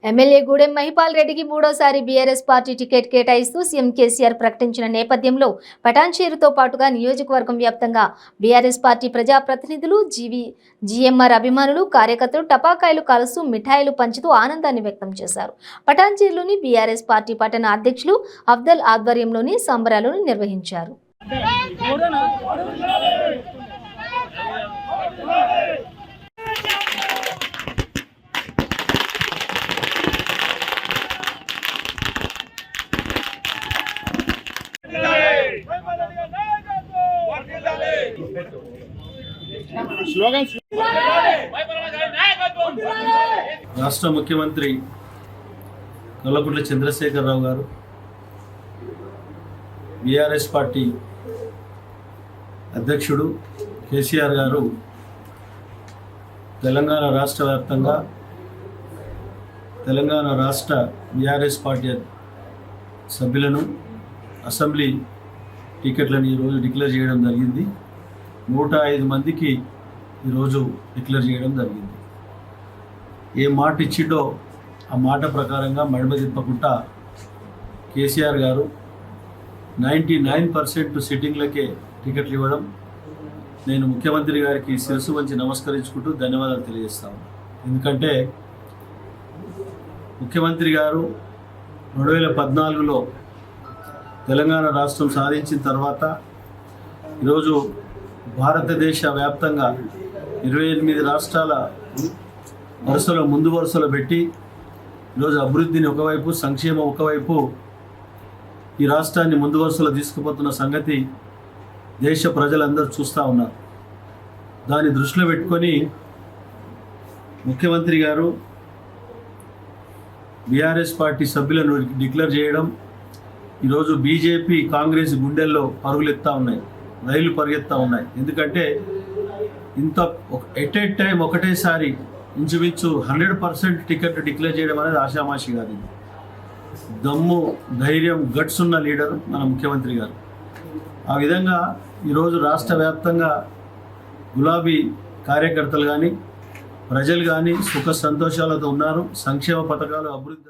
MLA Gudem Mahipal రెడ్డికి మూడోసారి BRS party ticket కేటాయిస్తూ సీఎం కేసీఆర్ ప్రకటించిన నేపథ్యంలో పటాన్చేరుతో పాటుగా నియోజకవర్గం వ్యాప్తంగా బీఆర్ఎస్ పార్టీ ప్రజాప్రతినిధులు జీఎంఆర్ అభిమానులు కార్యకర్తలు టపాకాయలు కాలుస్తూ మిఠాయిలు పంచుతూ ఆనందాన్ని వ్యక్తం చేశారు. పటాన్చేరులోని బీఆర్ఎస్ పార్టీ పట్టణ అధ్యక్షులు అఫ్జల్ ఆధ్వర్యంలోని సంబరాలను నిర్వహించారు. రాష్ట్ర ముఖ్యమంత్రి కల్వకుంట్ల చంద్రశేఖరరావు గారు, బీఆర్ఎస్ పార్టీ అధ్యక్షుడు కేసీఆర్ గారు తెలంగాణ రాష్ట్ర వ్యాప్తంగా తెలంగాణ రాష్ట్ర బీఆర్ఎస్ పార్టీ సభ్యులను అసెంబ్లీ టికెట్లను ఈరోజు డిక్లేర్ చేయడం జరిగింది. 105 మందికి ఈరోజు డిక్లేర్ చేయడం జరిగింది. ఏ మాట ఇచ్చిండో ఆ మాట ప్రకారంగా మడిమ తిప్పకుండా కేసీఆర్ గారు 99% సిట్టింగ్లకే టికెట్లు ఇవ్వడం నేను ముఖ్యమంత్రి గారికి శిరస్సు వంచి నమస్కరించుకుంటూ ధన్యవాదాలు తెలియజేస్తాను. ఎందుకంటే ముఖ్యమంత్రి గారు 2014లో తెలంగాణ రాష్ట్రం సాధించిన తర్వాత ఈరోజు భారతదేశ వ్యాప్తంగా 28 రాష్ట్రాల ముందు వరుసలో పెట్టి ఈరోజు అభివృద్ధిని ఒకవైపు, సంక్షేమం ఒకవైపు ఈ రాష్ట్రాన్ని ముందు వరుసలో తీసుకుపోతున్న సంగతి దేశ ప్రజలందరూ చూస్తూ ఉన్నారు. దాన్ని దృష్టిలో పెట్టుకొని ముఖ్యమంత్రి గారు బీఆర్ఎస్ పార్టీ సభ్యులను డిక్లేర్ చేయడం ఈరోజు బీజేపీ, కాంగ్రెస్ గుండెల్లో పరుగులెత్తా ఉన్నాయి, రైళ్లు పరిగెత్తా ఉన్నాయి. ఎందుకంటే ఇంత ఎట్ ఏ టైం ఒకటేసారి ఇంచుమించు 100% టికెట్ డిక్లేర్ చేయడం అనేది ఆషామాషి కాదు. దమ్ము, ధైర్యం, గట్స్ ఉన్న లీడర్ మన ముఖ్యమంత్రి గారు. ఆ విధంగా ఈరోజు రాష్ట్ర వ్యాప్తంగా గులాబీ కార్యకర్తలు కానీ ప్రజలు కానీ సుఖ సంతోషాలతో ఉన్నారు. సంక్షేమ పథకాలు, అభివృద్ధి